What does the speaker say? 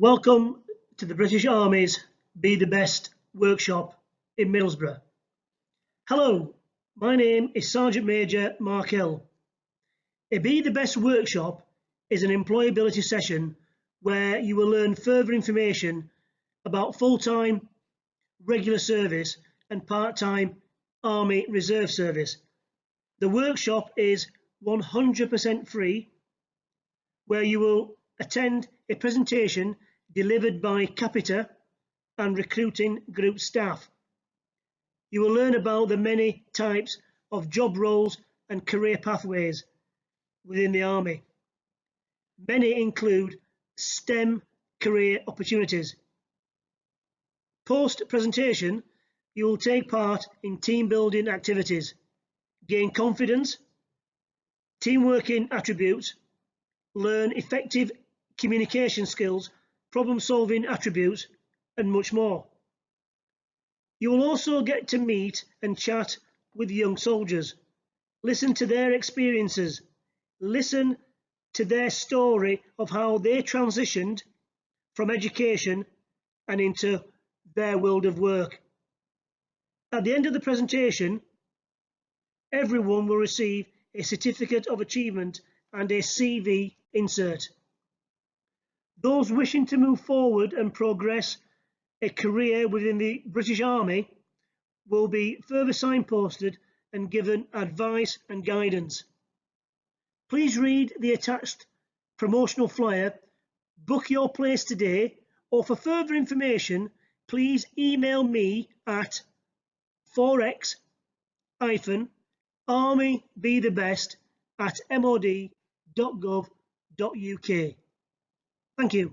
Welcome to the British Army's Be the Best workshop in Middlesbrough. Hello, my name is Sergeant Major Mark Hill. A Be the Best workshop is an employability session where you will learn further information about full-time, regular service and part-time Army Reserve service. The workshop is 100% free, where you will attend a presentation delivered by Capita and recruiting group staff. You will learn about the many types of job roles and career pathways within the Army. Many include STEM career opportunities. Post-presentation, you will take part in team building activities, gain confidence, team working attributes, learn effective communication skills, problem-solving attributes, and much more. You will also get to meet and chat with young soldiers, listen to their experiences, listen to their story of how they transitioned from education and into their world of work. At the end of the presentation, everyone will receive a certificate of achievement and a CV insert. Those wishing to move forward and progress a career within the British Army will be further signposted and given advice and guidance. Please read the attached promotional flyer, book your place today, or for further information, please email me at 4x-armybethebest@mod.gov.uk. Thank you.